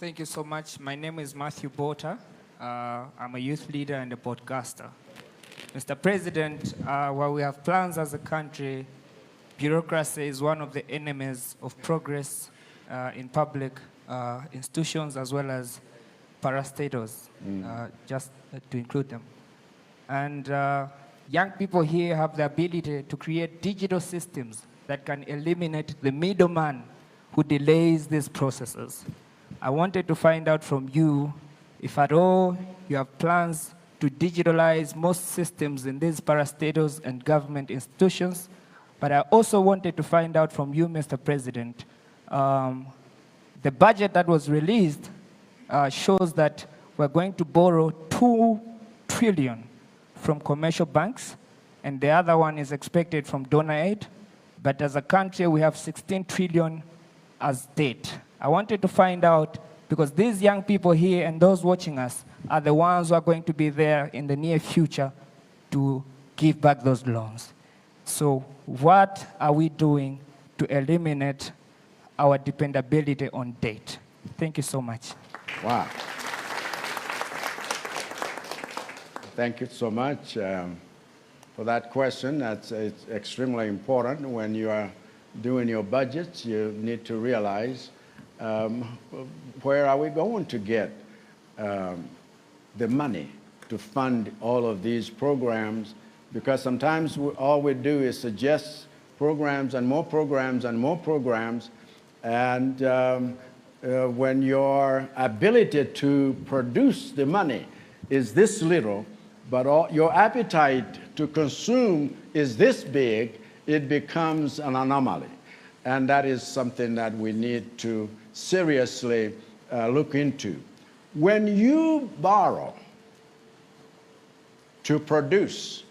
Thank you so much. My name is Matthew Bota. I'm a youth leader and a podcaster. Mr. President, while we have plans as a country, bureaucracy is one of the enemies of progress in public institutions as well as parastatals, just to include them. And young people here have the ability to create digital systems that can eliminate the middleman who delays these processes. I wanted to find out from you if at all you have plans to digitalize most systems in these parastatals and government institutions. But I also wanted to find out from you, Mr. President, the budget that was released shows that we're going to borrow 2 trillion from commercial banks, and the other one is expected from donor aid. But as a country, we have 16 trillion as debt. I wanted to find out, because these young people here and those watching us are the ones who are going to be there in the near future to give back those loans. So what are we doing to eliminate our dependability on debt? Thank you so much. Wow. Thank you so much for that question. It's extremely important. When you are doing your budgets, you need to realize where are we going to get the money to fund all of these programs, because sometimes all we do is suggest programs and more programs and more programs, and when your ability to produce the money is this little, but your appetite to consume is this big, it becomes an anomaly. And that is something that we need to seriously look into. When you borrow to produce,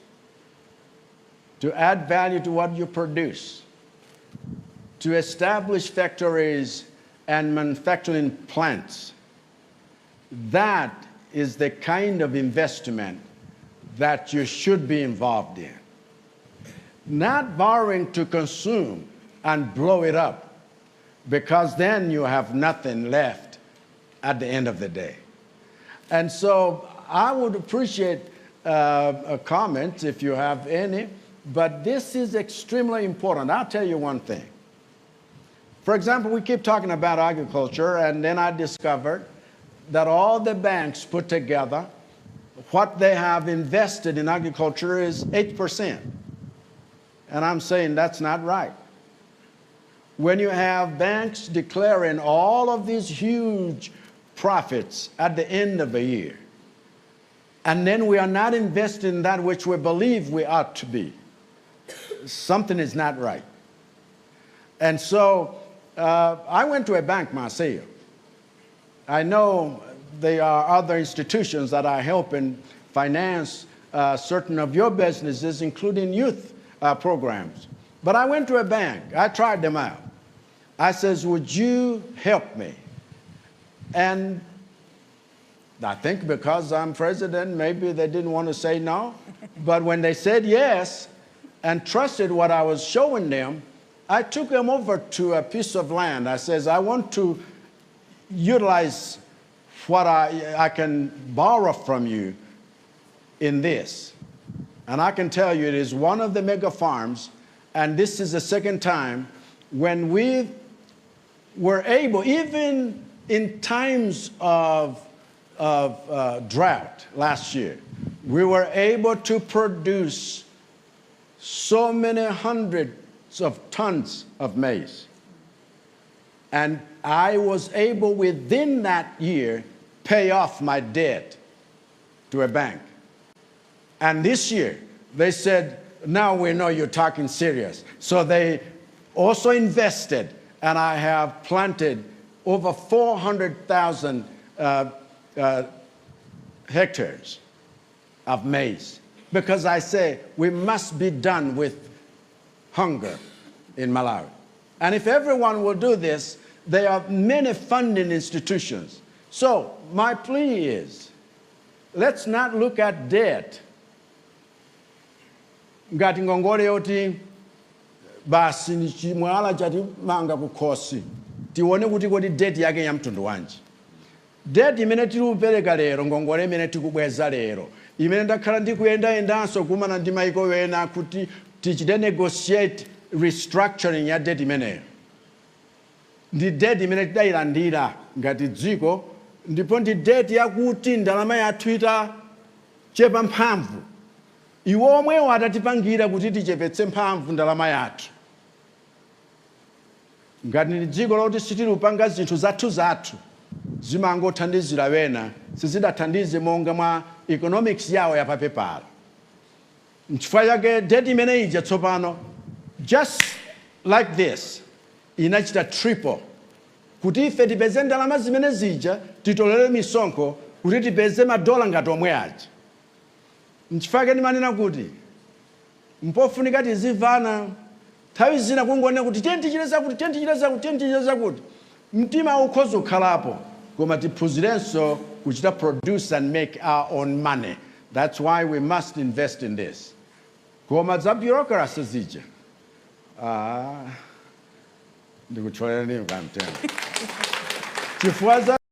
to add value to what you produce, to establish factories and manufacturing plants, that is the kind of investment that you should be involved in. Not borrowing to consume and blow it up, because then you have nothing left at the end of the day. And so I would appreciate a comment if you have any, but this is extremely important. I'll tell you one thing. For example, we keep talking about agriculture, and then I discovered that all the banks put together, what they have invested in agriculture is 8%. And I'm saying that's not right. When you have banks declaring all of these huge profits at the end of a year, and then we are not investing in that which we believe we ought to be, something is not right. And so I went to a bank myself. I know there are other institutions that are helping finance certain of your businesses, including youth programs. But I went to a bank. I tried them out. I says, would you help me? And I think because I'm president, maybe they didn't want to say no. But when they said yes and trusted what I was showing them, I took them over to a piece of land. I says, I want to utilize what I can borrow from you in this. And I can tell you it is one of the mega farms, and this is the second time when we were able, even in times of drought last year, we were able to produce so many hundreds of tons of maize. And I was able within that year pay off my debt to a bank. And this year, they said, now we know you're talking serious. So they also invested, and I have planted over 400,000 hectares of maize. Because I say we must be done with hunger in Malawi. And if everyone will do this, there are many funding institutions. So my plea is, let's not look at debt. Ngati ngongole yoti basi ni mwala chati manga kukhosi. Tione kuti debt yake ya mtundu wanji. debt imene tikupereka lero ngongole imene tikubweza lero imene ndakhala ndikuyendayendanso kumana ndi maiko wena kuti tichite negotiate restructuring ya debt imeneyo ndi debt imene tidayilandira ngati dziko ndipo ndi debt yakuti ndalama yathu itachepa mphamvu iwo omwewo atatipangira kuti tichepetse mphamvu ndalama yathu ngati ndi dziko loti sitilupanga zinthu zathu zimangothandizira wena sizidathandize monga mwa economics yawo yapapepala nchifukwa chake debt imene ija tsopano just like this inachita triple kuti ife tipeze ndalama zimene zija titolere misonkho kuti tipeze madola ngati omwe aja nchifukwa chake ndimanena kuti mpofunika tizimvana nthawi zina kungonena kuti tichite zakuti mtima ukhoza kukhalapo koma tiphunzirenso kuchita produce and make our own money. That's why we must invest in this. Koma za bureaucracy zija ndikucholera ni mkamtena chifukwa